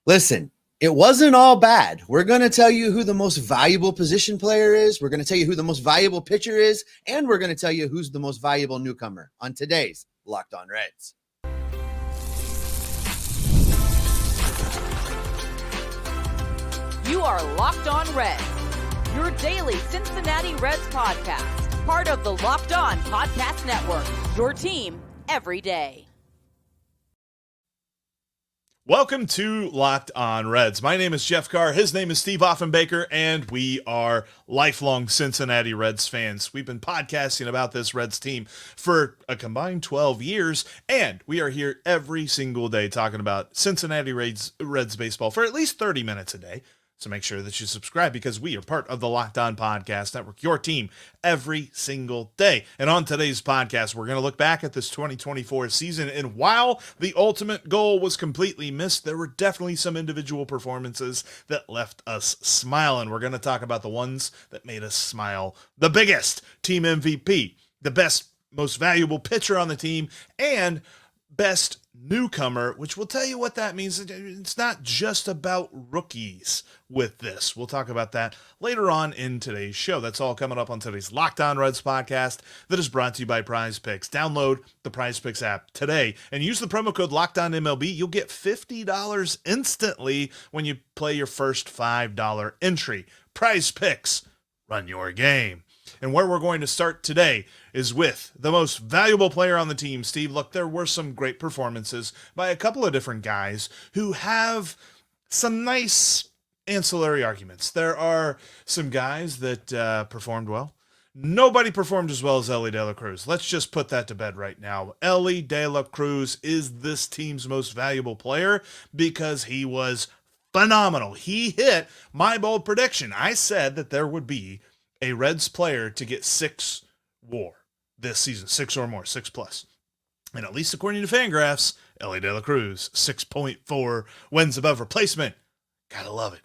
Listen, it wasn't all bad. We're going to tell you who the most valuable position player is. We're going to tell you who the most valuable pitcher is. And we're going to tell you who's the most valuable newcomer on today's Locked On Reds. You are Locked On Reds, your daily Cincinnati Reds podcast, part of the Locked On Podcast Network, your team every day. Welcome to Locked On Reds. My name is Jeff Carr. His name is Steve Offenbaker, and we are lifelong Cincinnati Reds fans. We've been podcasting about this Reds team for a combined 12 years, and we are here every single day talking about Cincinnati Reds baseball for at least 30 minutes a day. So make sure that you subscribe because we are part of the Locked On Podcast Network, your team every single day. And on today's podcast, we're going to look back at this 2024 season. And while the ultimate goal was completely missed, there were definitely some individual performances that left us smiling. We're going to talk about the ones that made us smile the biggest: team MVP, the best, most valuable pitcher on the team, and best newcomer, which will tell you what that means. It's not just about rookies with this. We'll talk about that later on in today's show. That's all coming up on today's Locked On Reds podcast that is brought to you by Prize Picks. Download the Prize Picks app today and use the promo code LOCKEDONMLB. You'll get $50 instantly when you play your first $5 entry. Prize Picks, run your game. And where we're going to start today is with the most valuable player on the team, Steve. Look, there were some great performances by a couple of different guys who have some nice ancillary arguments. There are some guys that performed well. Nobody performed as well as Elly de la Cruz. Let's just put that to bed right now. Elly de la Cruz is this team's most valuable player because he was phenomenal. He hit my bold prediction. I said that there would be a Reds player to get 6 WAR this season, 6 or more, 6+. And at least according to Fangraphs, Elly de la Cruz, 6.4 wins above replacement. Gotta love it.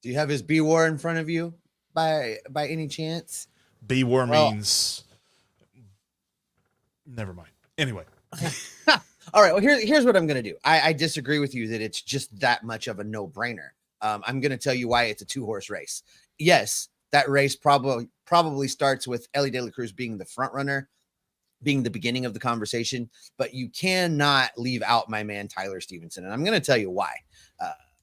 Do you have his B WAR in front of you by any chance? B WAR means never mind. Anyway. All right. Well, here's what I'm going to do. I disagree with you that it's just that much of a no-brainer. I'm going to tell you why it's a 2-horse race. Yes, that race probably starts with Elly de la Cruz being the front runner, being the beginning of the conversation, but you cannot leave out my man Tyler Stephenson, and I'm going to tell you why.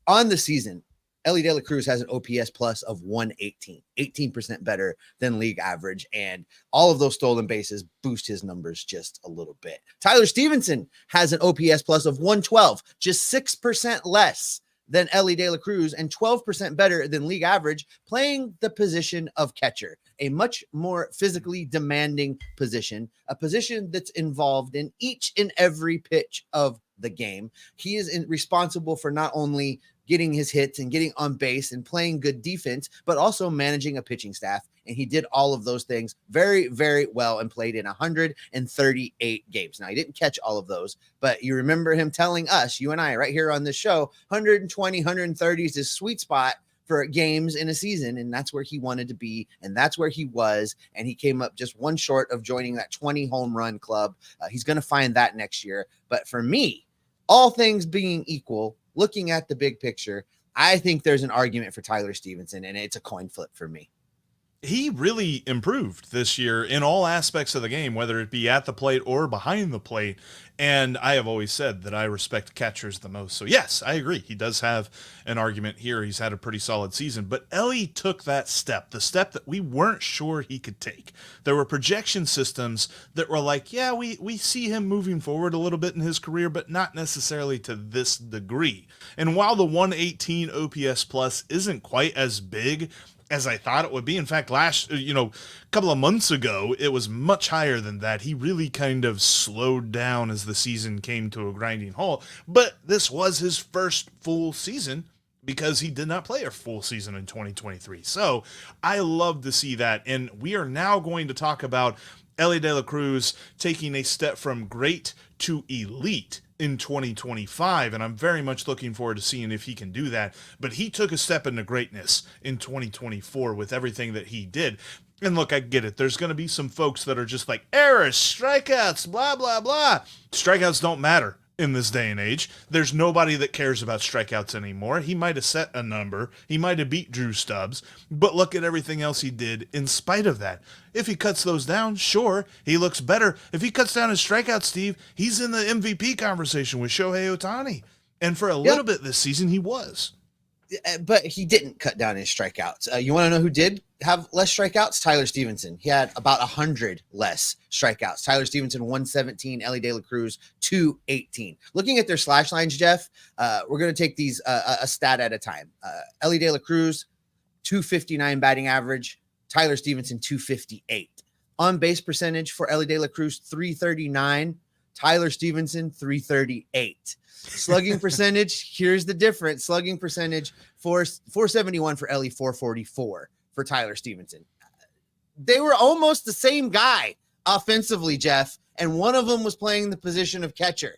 On the season, Elly de la Cruz has an OPS plus of 118, 18% better than league average, and all of those stolen bases boost his numbers just a little bit. Tyler Stephenson has an OPS plus of 112, just 6% less than Elly de la Cruz and 12% better than league average, playing the position of catcher, a much more physically demanding position, a position that's involved in each and every pitch of the game. He is responsible for not only getting his hits and getting on base and playing good defense, but also managing a pitching staff. And he did all of those things very, very well and played in 138 games. Now, he didn't catch all of those, but you remember him telling us, you and I, right here on this show, 120, 130 is his sweet spot for games in a season. And that's where he wanted to be. And that's where he was. And he came up just one short of joining that 20 home run club. He's going to find that next year. But for me, all things being equal, looking at the big picture, I think there's an argument for Tyler Stephenson, and it's a coin flip for me. He really improved this year in all aspects of the game, whether it be at the plate or behind the plate. And I have always said that I respect catchers the most. So yes, I agree. He does have an argument here. He's had a pretty solid season, but Elly took that step, the step that we weren't sure he could take. There were projection systems that were like, yeah, we see him moving forward a little bit in his career, but not necessarily to this degree. And while the 118 OPS plus isn't quite as big as I thought it would be. In fact, a couple of months ago, it was much higher than that. He really kind of slowed down as the season came to a grinding halt. But this was his first full season because he did not play a full season in 2023. So I love to see that. And we are now going to talk about Elly de la Cruz taking a step from great to elite in 2025, and I'm very much looking forward to seeing if he can do that. But he took a step into greatness in 2024 with everything that he did. And look, I get it. There's going to be some folks that are just like, errors, strikeouts, blah, blah, blah. Strikeouts don't matter in this day and age. There's nobody that cares about strikeouts anymore. He might have set a number. He might have beat Drew Stubbs, but look at everything else he did in spite of that. If he cuts those down, sure, he looks better. If he cuts down his strikeouts, Steve, he's in the MVP conversation with Shohei Ohtani. And for a little bit this season, he was. But he didn't cut down his strikeouts. You want to know who did have less strikeouts? Tyler Stephenson. He had about 100 less strikeouts. Tyler Stephenson, 117. Elly De La Cruz, 218. Looking at their slash lines, Jeff, we're going to take these a stat at a time. Elly De La Cruz, 259 batting average. Tyler Stephenson, 258. On base percentage for Elly De La Cruz, 339. Tyler Stephenson, 338. Slugging percentage, here's the difference. Slugging percentage, 471 for Elly, 444 for Tyler Stephenson. They were almost the same guy offensively, Jeff, and one of them was playing the position of catcher.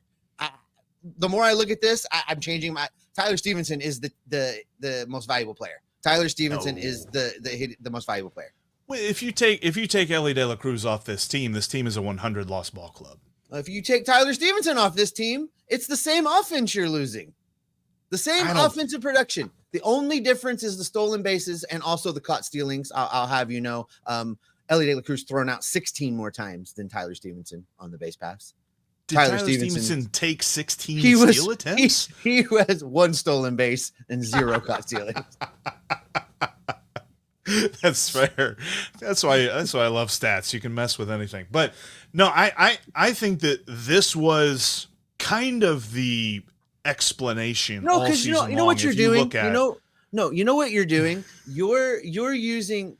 The more I look at this, I'm changing my. Tyler Stephenson is the most valuable player. Tyler Stephenson is the most valuable player. Well, if you take Elly De La Cruz off this team is a 100 loss ball club. If you take Tyler Stephenson off this team, it's the same offense you're losing. The same offensive production. The only difference is the stolen bases and also the caught stealings. I'll have you know, Elly De La Cruz thrown out 16 more times than Tyler Stephenson on the base paths. Did Tyler Stephenson take 16 steal attempts? He has 1 stolen base and 0 caught stealings. That's fair. That's why I love stats. You can mess with anything. But no, I think that this was kind of the explanation. No, because you know what you're doing. You know what you're doing. You're using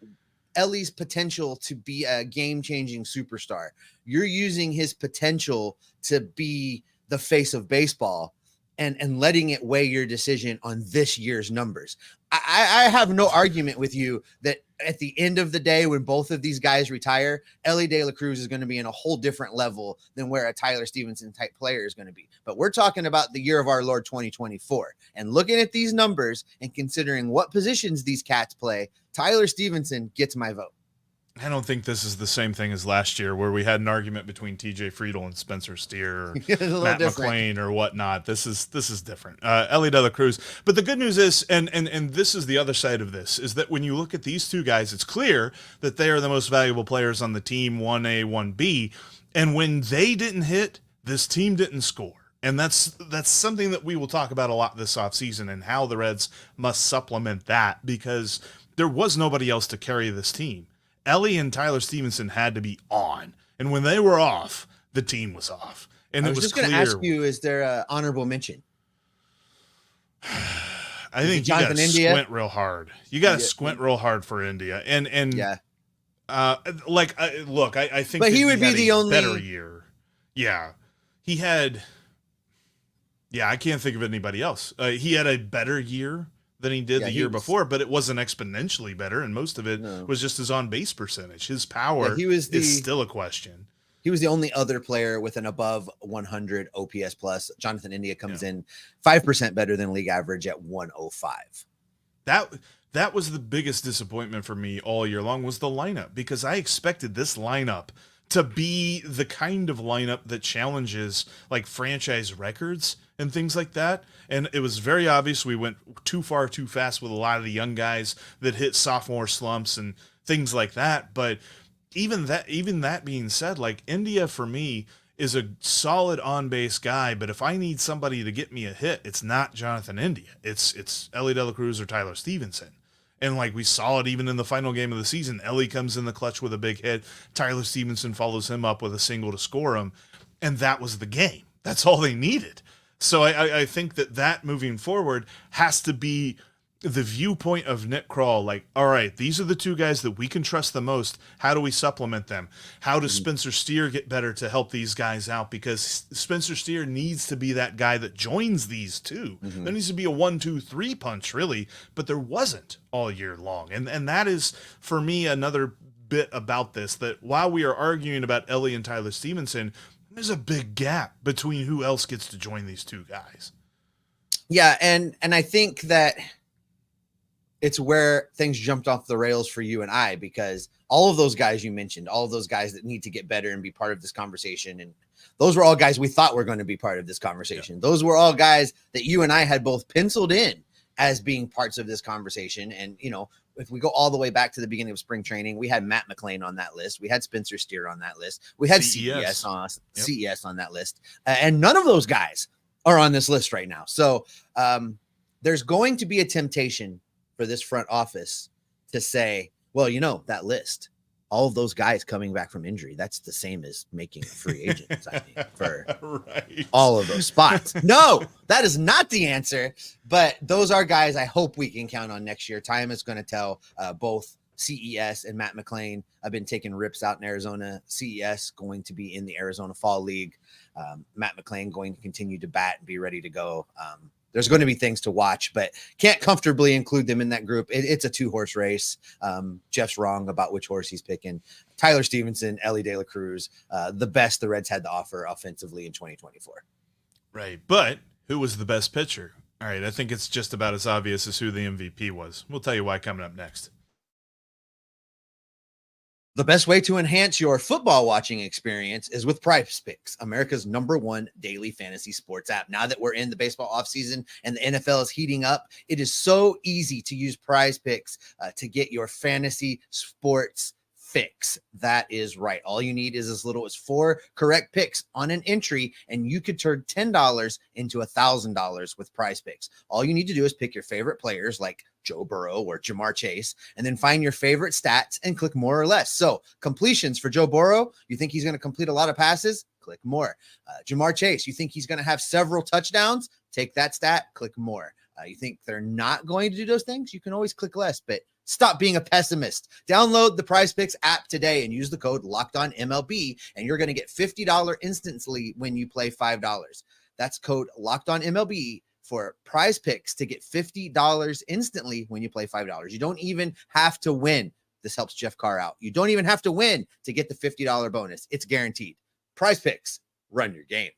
Elly's potential to be a game-changing superstar. You're using his potential to be the face of baseball and letting it weigh your decision on this year's numbers. I have no argument with you that at the end of the day, when both of these guys retire, Elly De La Cruz is going to be in a whole different level than where a Tyler Stephenson type player is going to be. But we're talking about the year of our Lord 2024, and looking at these numbers and considering what positions these cats play, Tyler Stephenson gets my vote. I don't think this is the same thing as last year where we had an argument between TJ Friedel and Spencer Steer or Matt McClain or whatnot. This is different. Elly De La Cruz. But the good news is, and this is the other side of this, is that when you look at these two guys, it's clear that they are the most valuable players on the team, 1A, 1B. And when they didn't hit, this team didn't score. And that's something that we will talk about a lot this offseason and how the Reds must supplement that, because there was nobody else to carry this team. Elly and Tyler Stephenson had to be on, and when they were off, the team was off. And I was just going to ask you, is there an honorable mention? I think you got to squint real hard. You got to squint real hard for India, and look, I think, but he would be the only better year. Yeah, he had. Yeah, I can't think of anybody else. He had a better year than he did the year before, but it wasn't exponentially better, and most of it was just his on-base percentage. His power is still a question. He was the only other player with an above 100 OPS plus. Jonathan India comes in 5% better than league average at 105. That was the biggest disappointment for me all year long, was the lineup, because I expected this lineup to be the kind of lineup that challenges like franchise records and things like that. And it was very obvious we went too far too fast with a lot of the young guys that hit sophomore slumps and things like that. But even that being said, like, India for me is a solid on-base guy, but if I need somebody to get me a hit, it's not Jonathan India. It's Elly De La Cruz or Tyler Stephenson. And like we saw it even in the final game of the season, Elly comes in the clutch with a big hit. Tyler Stephenson follows him up with a single to score him. And that was the game. That's all they needed. So I think that moving forward has to be the viewpoint of Nick Krall. Like, all right, these are the two guys that we can trust the most. How do we supplement them? How does Spencer Steer get better to help these guys out? Because Spencer Steer needs to be that guy that joins these two. There needs to be a 1-2-3 punch, really, but there wasn't all year long. And that is, for me, another bit about this, that while we are arguing about Elly and Tyler Stephenson, there's a big gap between who else gets to join these two guys. Yeah, and I think that it's where things jumped off the rails for you and I, because all of those guys you mentioned, all of those guys that need to get better and be part of this conversation, and Those were all guys we thought were going to be part of this conversation. Yeah. Those were all guys that you and I had both penciled in as being parts of this conversation. And, if we go all the way back to the beginning of spring training, we had Matt McLean on that list. We had Spencer Steer on that list. We had CES on that list. And none of those guys are on this list right now. So there's going to be a temptation for this front office to say, well, that list, all of those guys coming back from injury, that's the same as making a free agent signing for all of those spots. No, that is not the answer, but those are guys I hope we can count on next year. Time is going to tell. Both CES and Matt McLean have been taking rips out in Arizona. CES going to be in the Arizona Fall League. Matt McLean going to continue to bat and be ready to go. There's going to be things to watch, but can't comfortably include them in that group. It's a 2-horse race. Jeff's wrong about which horse he's picking. Tyler Stephenson, Elly De La Cruz, the best the Reds had to offer offensively in 2024. Right. But who was the best pitcher? All right. I think it's just about as obvious as who the MVP was. We'll tell you why coming up next. The best way to enhance your football watching experience is with Prize Picks, America's #1 daily fantasy sports app. Now that we're in the baseball offseason and the NFL is heating up, it is so easy to use Prize Picks to get your fantasy sports fix. That is right. All you need is as little as 4 correct picks on an entry, and you could turn $10 into $1,000 with Prize Picks. All you need to do is pick your favorite players like Joe Burrow or Jamar Chase, and then find your favorite stats and click more or less. So completions for Joe Burrow, you think he's going to complete a lot of passes? Click more. Jamar Chase, you think he's going to have several touchdowns? Take that stat, click more. You think they're not going to do those things? You can always click less, but stop being a pessimist. Download the Prize Picks app today and use the code LOCKEDONMLB, and you're going to get $50 instantly when you play $5. That's code LOCKEDONMLB for Prize Picks to get $50 instantly when you play $5. You don't even have to win. This helps Jeff Carr out. You don't even have to win to get the $50 bonus. It's guaranteed. Prize Picks, run your game.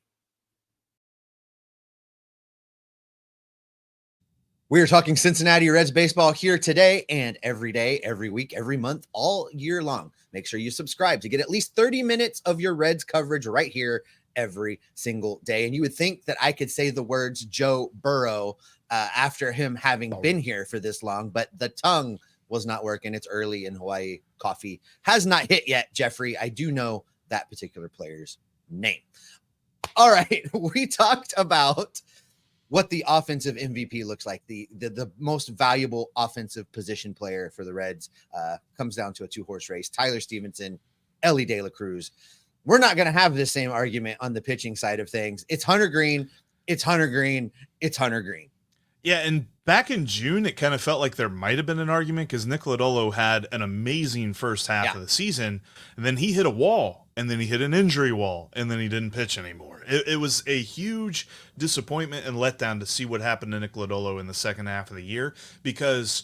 We are talking Cincinnati Reds baseball here today and every day, every week, every month, all year long. Make sure you subscribe to get at least 30 minutes of your Reds coverage right here every single day. And you would think that I could say the words Joe Burrow after him having been here for this long, but the tongue was not working. It's early in Hawaii. Coffee has not hit yet, Jeffrey. I do know that particular player's name. All right. We talked about what the offensive MVP looks like. The most valuable offensive position player for the Reds comes down to a 2-horse race. Tyler Stephenson, Elly De La Cruz. We're not going to have the same argument on the pitching side of things. It's Hunter Greene. It's Hunter Greene. It's Hunter Greene. Yeah, and back in June, it kind of felt like there might have been an argument because Nick Lodolo had an amazing first half of the season, and then he hit a wall, and then he hit an injury wall, and then he didn't pitch anymore. It was a huge disappointment and letdown to see what happened to Nick Lodolo in the second half of the year because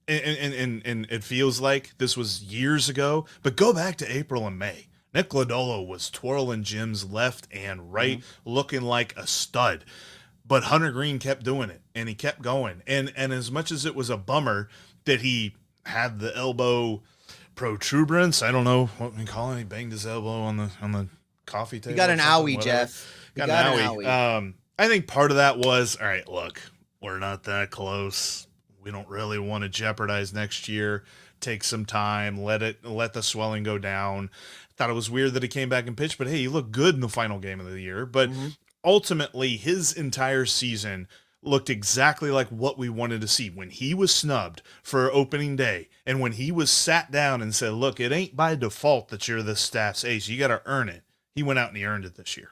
and it feels like this was years ago, but go back to April and May. Nick Lodolo was twirling gems left and right, looking like a stud. But Hunter Greene kept doing it, and he kept going. And as much as it was a bummer that he had the elbow protuberance, I don't know what we call it. He banged his elbow on the coffee table. You got an owie, Jeff. Got an owie. I think part of that was, all right, look, we're not that close. We don't really want to jeopardize next year. Take some time, let the swelling go down. Thought it was weird that he came back and pitched, but hey, he looked good in the final game of the year. But ultimately, his entire season looked exactly like what we wanted to see when he was snubbed for opening day and when he was sat down and said, look, it ain't by default that you're the staff's ace. You got to earn it. He went out and he earned it this year.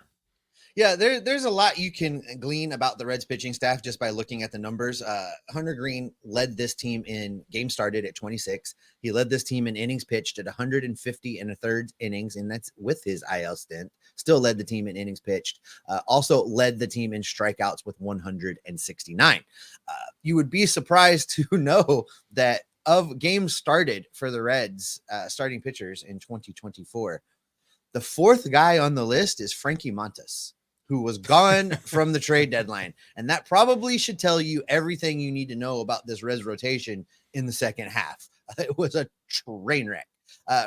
Yeah, there's a lot you can glean about the Reds pitching staff just by looking at the numbers. Hunter Greene led this team in games started at 26. He led this team in innings pitched at 150 and a third innings, and that's with his IL stint. Still led the team in innings pitched. Also led the team in strikeouts with 169. You would be surprised to know that of games started for the Reds starting pitchers in 2024, the fourth guy on the list is Frankie Montas, who was gone from the trade deadline. And that probably should tell you everything you need to know about this Reds rotation in the second half. It was a train wreck.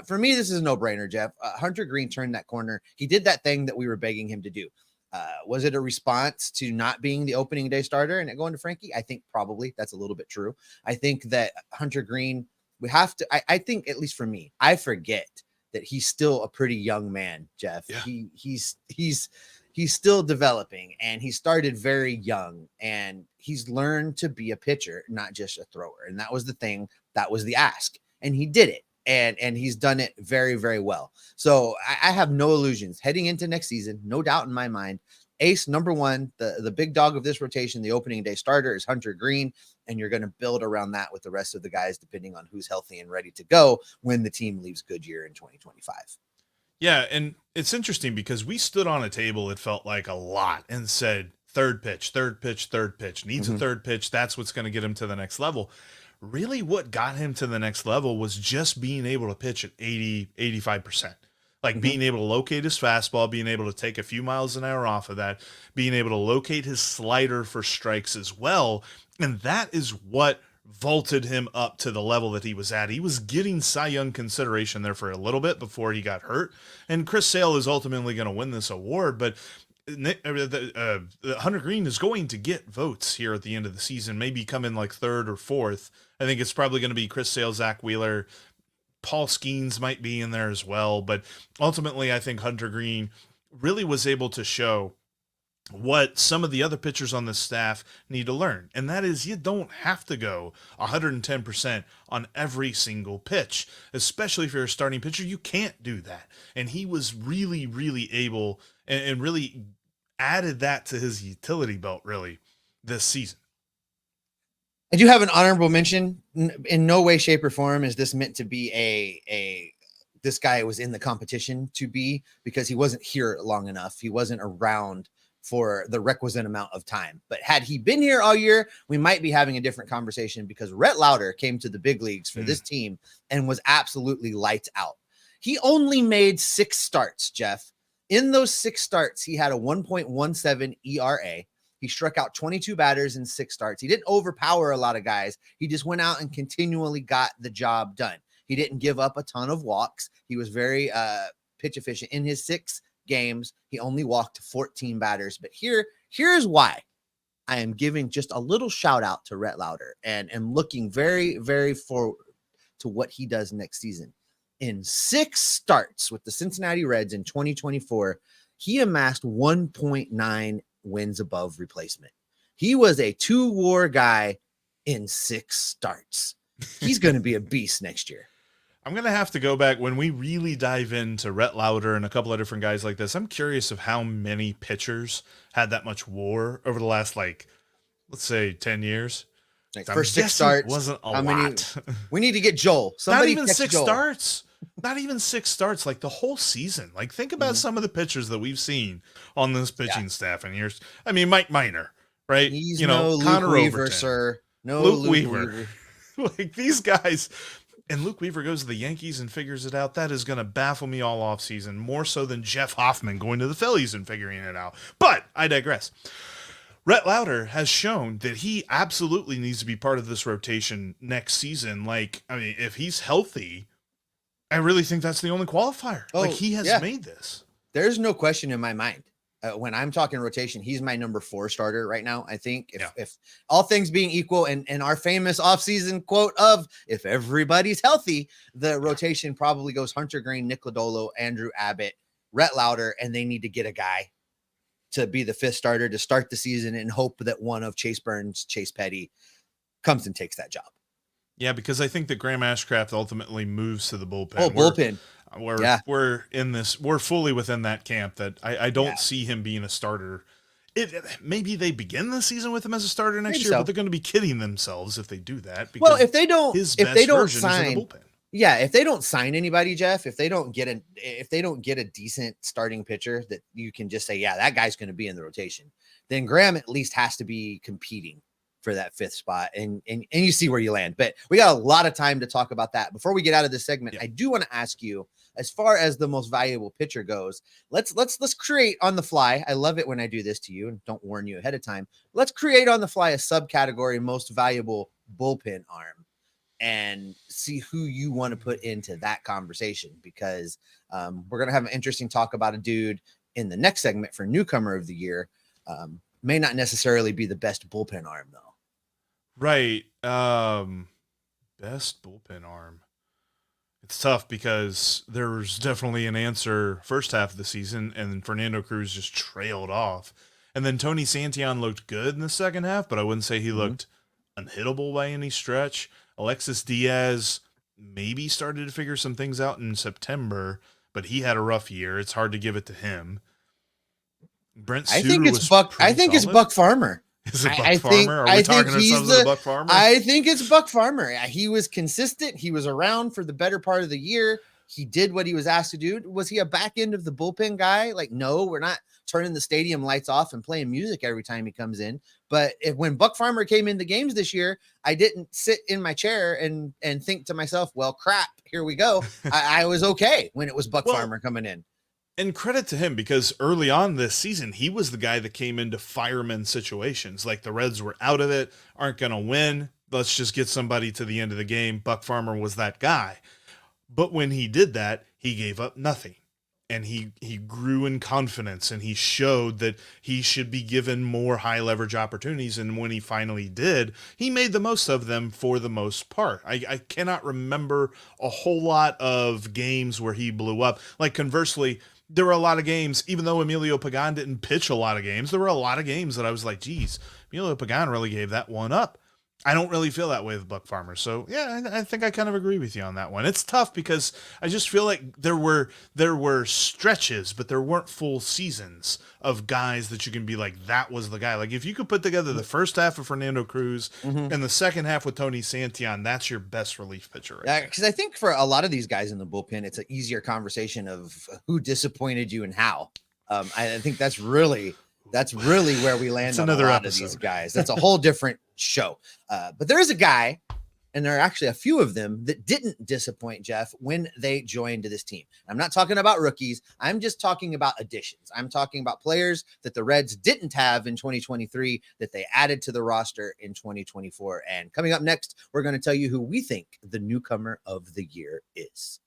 For me, this is a no-brainer, Jeff. Hunter Greene turned that corner. He did that thing that we were begging him to do. Was it a response to not being the opening day starter and it going to Frankie? I think probably that's a little bit true. I think that Hunter Greene, we have to, I think, at least for me, I forget that he's still a pretty young man, Jeff. Yeah. He's still developing, and he started very young, and he's learned to be a pitcher, not just a thrower. And that was the thing, that was the ask, and he did it. And he's done it very, very well. So I have no illusions heading into next season. No doubt in my mind. Ace number one, the big dog of this rotation, the opening day starter, is Hunter Greene. And you're going to build around that with the rest of the guys, depending on who's healthy and ready to go when the team leaves Goodyear in 2025. Yeah, and it's interesting because we stood on a table, it felt like a lot, and said third pitch, needs a third pitch. That's what's going to get him to the next level. Really what got him to the next level was just being able to pitch at 85%. Like being able to locate his fastball, being able to take a few miles an hour off of that, being able to locate his slider for strikes as well. And that is what vaulted him up to the level that he was at. He was getting Cy Young consideration there for a little bit before he got hurt. And Chris Sale is ultimately going to win this award, but Hunter Greene is going to get votes here at the end of the season, maybe come in like third or fourth. I think it's probably going to be Chris Sale, Zach Wheeler, Paul Skeens might be in there as well. But ultimately, I think Hunter Greene really was able to show what some of the other pitchers on the staff need to learn. And that is, you don't have to go 110% on every single pitch, especially if you're a starting pitcher. You can't do that. And he was really, really able and really added that to his utility belt really this season. I do have an honorable mention. In no way, shape, or form is this meant to be this guy was in the competition to be, because he wasn't here long enough. He wasn't around for the requisite amount of time. But had he been here all year, we might be having a different conversation, because Rhett Lowder came to the big leagues for this team and was absolutely lights out. He only made 6 starts, Jeff. In those 6 starts, he had a 1.17 ERA. He struck out 22 batters in 6 starts. He didn't overpower a lot of guys. He just went out and continually got the job done. He didn't give up a ton of walks. He was very pitch efficient. In his 6 games, he only walked 14 batters. But here's why I am giving just a little shout out to Rhett Lowder and looking very, very forward to what he does next season. In 6 starts with the Cincinnati Reds in 2024, he amassed 1.9 wins above replacement. He was a 2-WAR guy in 6 starts. He's going to be a beast next year. I'm going to have to go back when we really dive into Rhett Lowder and a couple of different guys like this. I'm curious of how many pitchers had that much WAR over the last, let's say 10 years. Like first 6 starts wasn't a lot. We need to get Joel. Not even 6 starts. Not even 6 starts, like the whole season. Like, think about some of the pitchers that we've seen on this pitching staff in years. I mean, Mike Minor, right? He's Connor Luke Weaver, sir. No Luke Weaver. Like, these guys, and Luke Weaver goes to the Yankees and figures it out. That is going to baffle me all offseason, more so than Jeff Hoffman going to the Phillies and figuring it out. But I digress. Rhett Lowder has shown that he absolutely needs to be part of this rotation next season. If he's healthy, I really think that's the only qualifier. He has made this. There's no question in my mind. When I'm talking rotation, he's my number 4 starter right now. I think if all things being equal, and our famous offseason quote of if everybody's healthy, the rotation probably goes Hunter Greene, Nick Lodolo, Andrew Abbott, Rhett Lowder, and they need to get a guy to be the 5th starter to start the season and hope that one of Chase Burns, Chase Petty comes and takes that job. Yeah, because I think that Graham Ashcraft ultimately moves to the bullpen. Bullpen. We're fully within that camp that I don't see him being a starter. Maybe they begin the season with him as a starter next year, but they're going to be kidding themselves if they do that. Because if they don't sign in the bullpen. Yeah, if they don't sign anybody, Jeff, if they don't get a decent starting pitcher that you can just say, yeah, that guy's going to be in the rotation, then Graham at least has to be competing for that 5th spot, and you see where you land. But we got a lot of time to talk about that. Before we get out of this segment, I do want to ask you, as far as the most valuable pitcher goes, let's create on the fly. I love it when I do this to you and don't warn you ahead of time. Let's create on the fly a subcategory most valuable bullpen arm. and see who you want to put into that conversation, because we're going to have an interesting talk about a dude in the next segment for Newcomer of the Year. May not necessarily be the best bullpen arm, though. Right. Best bullpen arm. It's tough because there was definitely an answer first half of the season, and Fernando Cruz just trailed off. And then Tony Santiago looked good in the second half, but I wouldn't say he looked unhittable by any stretch. Alexis Diaz maybe started to figure some things out in September, but he had a rough year. It's hard to give it to him. Brent Suter was I think it's Buck Farmer. Is it Buck Farmer? Are we talking ourselves as Buck Farmer? I think it's Buck Farmer. He was consistent. He was around for the better part of the year. He did what he was asked to do. Was he a back end of the bullpen guy? Like, no, we're not turning the stadium lights off and playing music every time he comes in. But when Buck Farmer came into games this year, I didn't sit in my chair and think to myself, well, crap, here we go. I was okay when it was Buck Farmer coming in. And credit to him, because early on this season, he was the guy that came into fireman situations. Like, the Reds were out of it, aren't going to win. Let's just get somebody to the end of the game. Buck Farmer was that guy. But when he did that, he gave up nothing. And he grew in confidence, and he showed that he should be given more high leverage opportunities. And when he finally did, he made the most of them for the most part. I cannot remember a whole lot of games where he blew up. Like, conversely, there were a lot of games, even though Emilio Pagan didn't pitch a lot of games, there were a lot of games that I was like, geez, Emilio Pagan really gave that one up. I don't really feel that way with Buck Farmer. So yeah, I think I kind of agree with you on that one. It's tough because I just feel like there were stretches, but there weren't full seasons of guys that you can be like, that was the guy. Like, if you could put together the first half of Fernando Cruz and the second half with Tony Santiago, that's your best relief pitcher. Yeah, because I think for a lot of these guys in the bullpen, it's an easier conversation of who disappointed you and how. I think that's really where we land on a lot of these guys. That's a whole different show. But there is a guy, and there are actually a few of them, that didn't disappoint, Jeff, when they joined this team. I'm not talking about rookies. I'm just talking about additions. I'm talking about players that the Reds didn't have in 2023 that they added to the roster in 2024. And coming up next, we're going to tell you who we think the newcomer of the year is.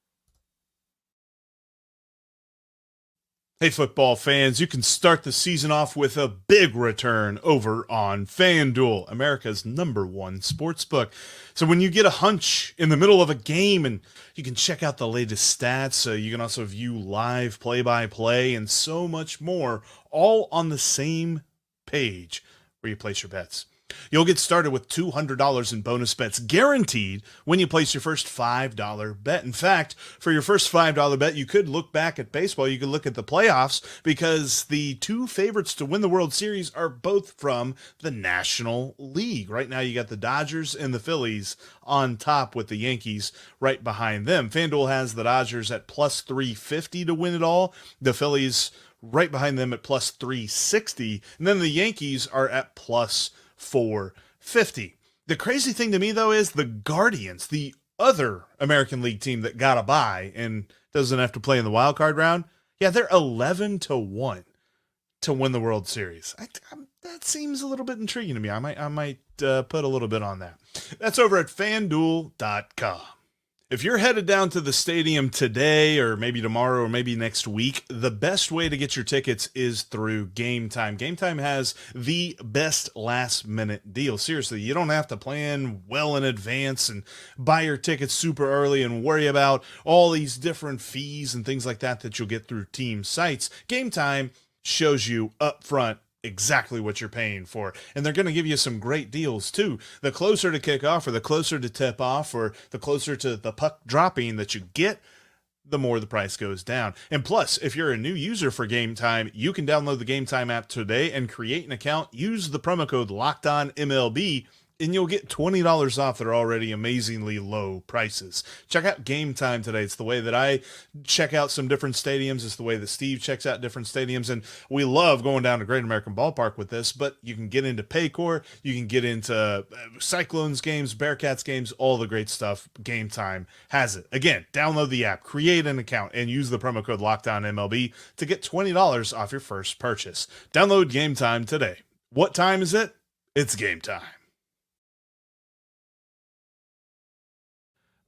Hey, football fans, you can start the season off with a big return over on FanDuel, America's #1 sportsbook. So when you get a hunch in the middle of a game, and you can check out the latest stats, you can also view live play-by-play and so much more, all on the same page where you place your bets. You'll get started with $200 in bonus bets guaranteed when you place your first $5 bet. In fact, for your first $5 bet, you could look back at baseball. You could look at the playoffs, because the two favorites to win the World Series are both from the National League. Right now, you got the Dodgers and the Phillies on top, with the Yankees right behind them. FanDuel has the Dodgers at plus 350 to win it all. The Phillies right behind them at plus 360. And then the Yankees are at plus 450. The crazy thing to me, though, is the Guardians, the other American League team that got a bye and doesn't have to play in the wild card round. Yeah, they're 11-1 to win the World Series. That seems a little bit intriguing to me. I might put a little bit on that. That's over at FanDuel.com. If you're headed down to the stadium today, or maybe tomorrow, or maybe next week, the best way to get your tickets is through Game Time. Game Time has the best last-minute deal. Seriously, you don't have to plan well in advance and buy your tickets super early and worry about all these different fees and things like that you'll get through team sites. Game Time shows you up front exactly what you're paying for, and they're going to give you some great deals too. The closer to kickoff, or the closer to tip off, or the closer to the puck dropping that you get, the more the price goes down. And plus, if you're a new user for Game Time, you can download the Game Time app today and create an account. Use the promo code LOCKEDONMLB, and you'll get $20 off their already amazingly low prices. Check out Game Time today. It's the way that I check out some different stadiums. It's the way that Steve checks out different stadiums. And we love going down to Great American Ballpark with this, but you can get into Paycor. You can get into Cyclones games, Bearcats games, all the great stuff. Game Time has it. Again, download the app, create an account, and use the promo code LOCKEDONMLB to get $20 off your first purchase. Download Game Time today. What time is it? It's game time.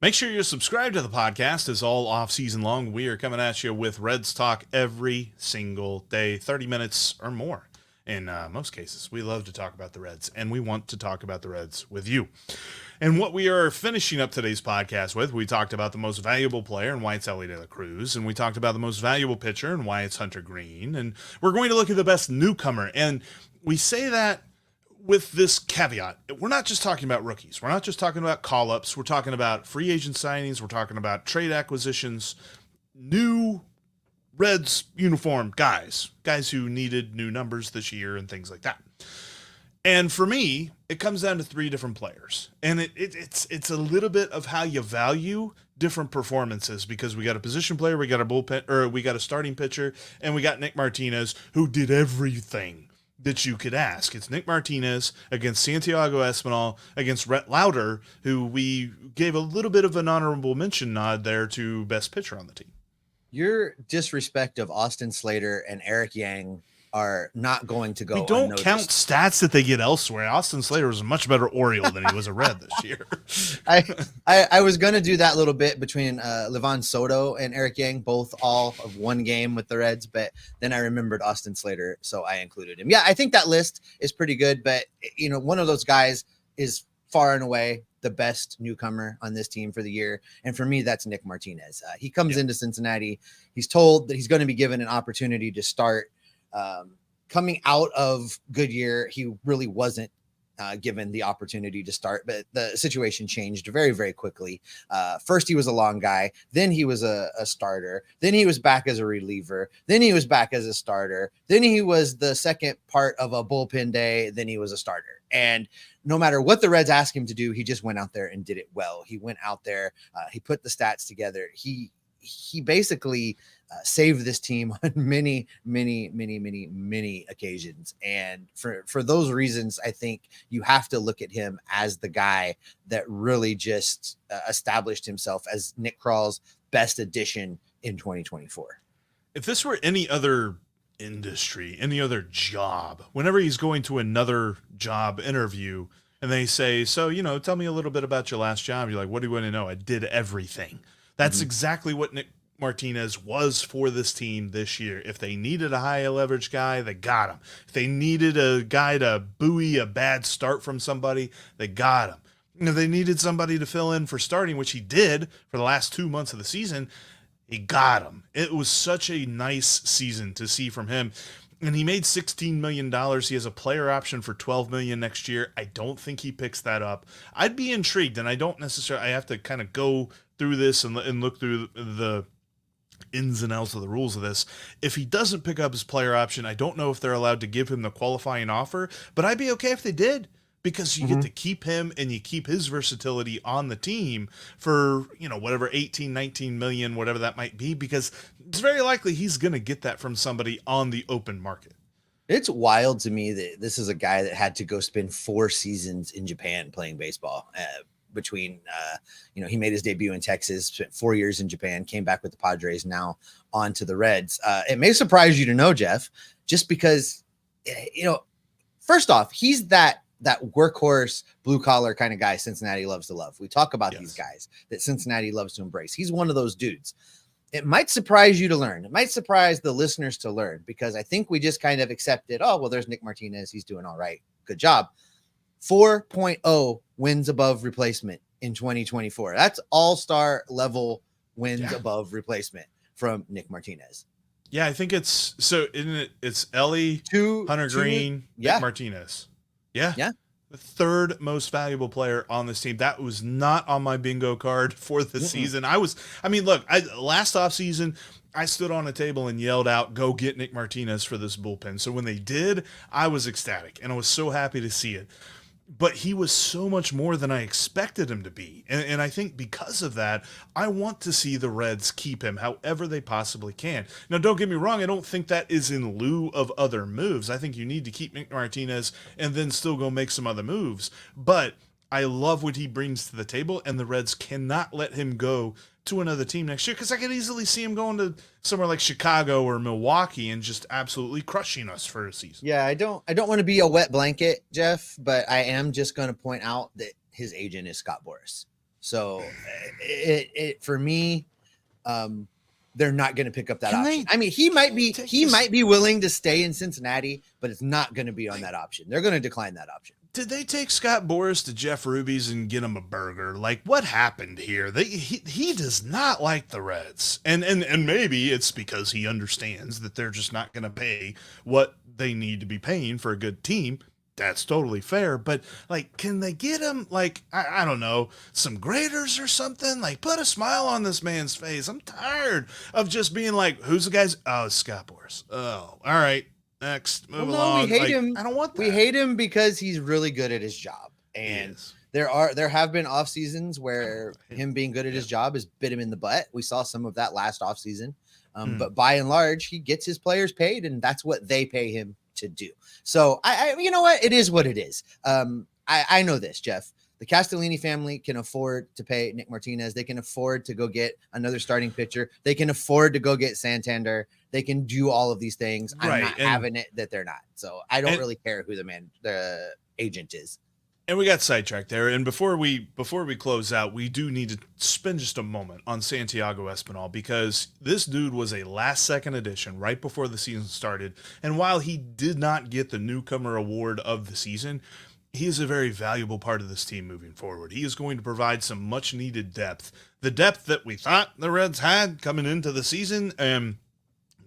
Make sure you're subscribed to the podcast, as all off-season long, we are coming at you with Reds talk every single day, 30 minutes or more. In most cases, we love to talk about the Reds, and we want to talk about the Reds with you. And what we are finishing up today's podcast with, we talked about the most valuable player and why it's Elly Cruz, and we talked about the most valuable pitcher and why it's Hunter Greene, and we're going to look at the best newcomer. And we say that with this caveat. We're not just talking about rookies. We're not just talking about call-ups. We're talking about free agent signings. We're talking about trade acquisitions, new Reds uniform guys who needed new numbers this year and things like that. And for me, it comes down to three different players. And it's a little bit of how you value different performances, because we got a position player, we got a bullpen, or we got a starting pitcher, and we got Nick Martinez, who did everything that you could ask. It's Nick Martinez against Santiago Espinal against Rhett Lowder, who we gave a little bit of an honorable mention nod there to best pitcher on the team. Your disrespect of Austin Slater and Eric Yang are not going to go We don't unnoticed. count stats that they get elsewhere. Austin Slater was a much better Oriole than he was a Red this year. I was going to do that little bit between Livan Soto and Eric Yang, both all of one game with the Reds, but then I remembered Austin Slater, so I included him. Yeah, I think that list is pretty good, but one of those guys is far and away the best newcomer on this team for the year. And for me, that's Nick Martinez. He comes into Cincinnati. He's told that he's going to be given an opportunity to start. Coming out of Goodyear, he really wasn't given the opportunity to start, but the situation changed very, very quickly. First, he was a long guy. Then he was a starter. Then he was back as a reliever. Then he was back as a starter. Then he was the second part of a bullpen day. Then he was a starter. And no matter what the Reds asked him to do, he just went out there and did it well. He went out there. He put the stats together. He basically saved this team on many occasions. And for those reasons, I think you have to look at him as the guy that really just established himself as Nick Kral's best addition in 2024. If this were any other industry, any other job, whenever he's going to another job interview and they say, so, tell me a little bit about your last job. You're like, what do you want to know? I did everything. That's exactly what Nick Martinez was for this team this year. If they needed a high leverage guy, they got him. If they needed a guy to buoy a bad start from somebody, they got him. If they needed somebody to fill in for starting, which he did for the last 2 months of the season, he got him. It was such a nice season to see from him. And he made $16 million. He has a player option for $12 million next year. I don't think he picks that up. I'd be intrigued, and I have to kind of go through this and look through the ins and outs of the rules of this. If he doesn't pick up his player option, I don't know if they're allowed to give him the qualifying offer, but I'd be okay if they did, because you get to keep him and you keep his versatility on the team for, whatever, 18, 19 million, whatever that might be, because it's very likely he's going to get that from somebody on the open market. It's wild to me that this is a guy that had to go spend 4 seasons in Japan playing baseball. Between he made his debut in Texas, spent 4 years in Japan, came back with the Padres, now on to the Reds. It may surprise you to know, Jeff, just because first off, he's that workhorse, blue collar kind of guy Cincinnati loves to love. We talk about these guys that Cincinnati loves to embrace. He's one of those dudes. It might surprise you to learn. It might surprise the listeners to learn, because I think we just kind of accepted, oh, well, there's Nick Martinez. He's doing all right. Good job. 4.0 wins above replacement in 2024. That's all-star level wins above replacement from Nick Martinez. Yeah, I think it's Elly, Hunter Greene, Nick Martinez. Yeah. The third most valuable player on this team. That was not on my bingo card for the season. Last offseason, I stood on a table and yelled out, go get Nick Martinez for this bullpen. So when they did, I was ecstatic, and I was so happy to see it. But he was so much more than I expected him to be. And I think because of that, I want to see the Reds keep him however they possibly can. Now, don't get me wrong. I don't think that is in lieu of other moves. I think you need to keep Nick Martinez and then still go make some other moves. But I love what he brings to the table, and the Reds cannot let him go to another team next year, because I could easily see him going to somewhere like Chicago or Milwaukee and just absolutely crushing us for a season. Yeah, I don't want to be a wet blanket, Jeff, but I am just going to point out that his agent is Scott Boras. So it for me, they're not going to pick up that option. I mean, he might be willing to stay in Cincinnati, but it's not going to be on that option. They're going to decline that option. Did they take Scott Boras to Jeff Ruby's and get him a burger? Like, what happened here? He does not like the Reds. And maybe it's because he understands that they're just not going to pay what they need to be paying for a good team. That's totally fair. But, like, can they get him, like, I don't know, some graders or something? Like, put a smile on this man's face. I'm tired of just being like, who's the guy's? Oh, it's Scott Boras. Oh, all right. Next, move along. We hate him. I don't want that. We hate him because he's really good at his job. And there have been off seasons where him being good at his job has bit him in the butt. We saw some of that last off season. But by and large, he gets his players paid, and that's what they pay him to do. So I you know what? It is what it is. I know this, Jeff. The Castellini family can afford to pay Nick Martinez. They can afford to go get another starting pitcher. They can afford to go get Santander. They can do all of these things. I'm not having it that they're not. So I don't really care who the agent is. And we got sidetracked there. And before we close out, we do need to spend just a moment on Santiago Espinal, because this dude was a last-second addition right before the season started. And while he did not get the Newcomer award of the season, he is a very valuable part of this team moving forward. He is going to provide some much-needed depth. The depth that we thought the Reds had coming into the season,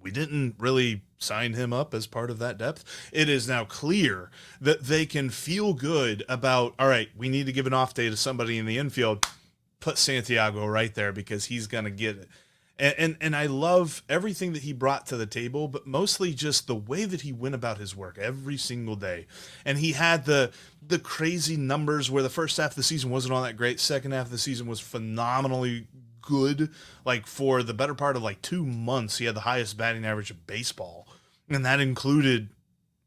we didn't really sign him up as part of that depth. It is now clear that they can feel good about, all right, we need to give an off day to somebody in the infield. Put Santiago right there because he's going to get it. And I love everything that he brought to the table, but mostly just the way that he went about his work every single day. And he had the crazy numbers where the first half of the season wasn't all that great. Second half of the season was phenomenally good. Like for the better part of like 2 months, he had the highest batting average of baseball. And that included,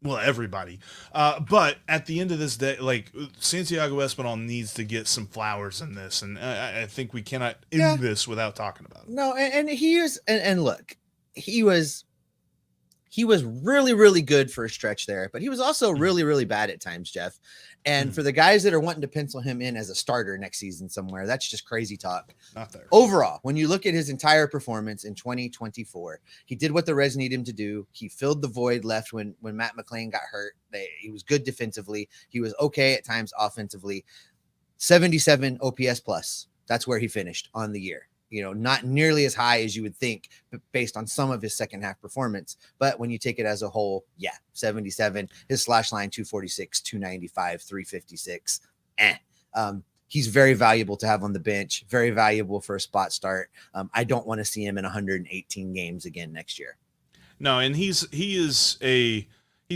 well, everybody. But at the end of this day, like, Santiago Espinal needs to get some flowers in this. And I think we cannot end this without talking about it. No, and he is, and look, he was really, really good for a stretch there, but he was also really, really bad at times, Jeff. And for the guys that are wanting to pencil him in as a starter next season somewhere, that's just crazy talk. Not there. Overall, when you look at his entire performance in 2024, he did what the Reds need him to do. He filled the void left when Matt McClain got hurt. He was good defensively. He was okay at times offensively. 77 OPS plus. That's where he finished on the year. You know, not nearly as high as you would think based on some of his second half performance. But when you take it as a whole, 77, his slash line 246, 295, 356. He's very valuable to have on the bench, very valuable for a spot start. I don't want to see him in 118 games again next year. No, and he's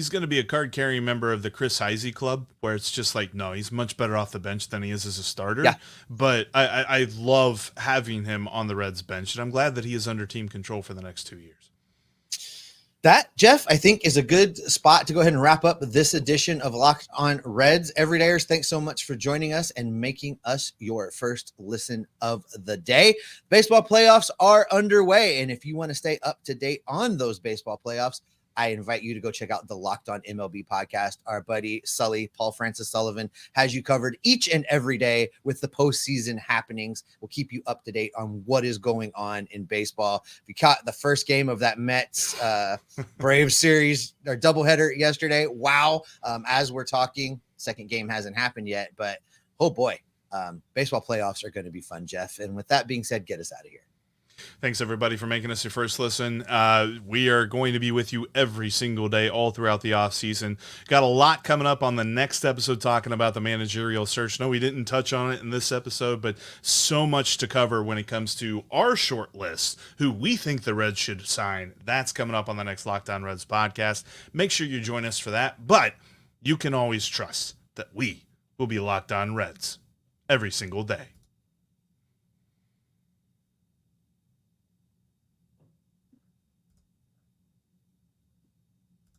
going to be a card-carrying member of the Chris Heisey club, where it's just like, no, he's much better off the bench than he is as a starter. Yeah. But I love having him on the Reds bench, and I'm glad that he is under team control for the next 2 years. That, Jeff, I think is a good spot to go ahead and wrap up this edition of Locked On Reds. Everydayers, thanks so much for joining us and making us your first listen of the day. Baseball playoffs are underway, and if you want to stay up to date on those baseball playoffs, I invite you to go check out the Locked On MLB podcast. Our buddy Sully, Paul Francis Sullivan, has you covered each and every day with the postseason happenings. We'll keep you up to date on what is going on in baseball. We caught the first game of that Mets Braves series or doubleheader yesterday. Wow. As we're talking, second game hasn't happened yet, but oh boy, baseball playoffs are going to be fun, Jeff. And with that being said, get us out of here. Thanks, everybody, for making us your first listen. We are going to be with you every single day all throughout the offseason. Got a lot coming up on the next episode talking about the managerial search. No, we didn't touch on it in this episode, but so much to cover when it comes to our short list, who we think the Reds should sign. That's coming up on the next Locked On Reds podcast. Make sure you join us for that, but you can always trust that we will be Locked On Reds every single day.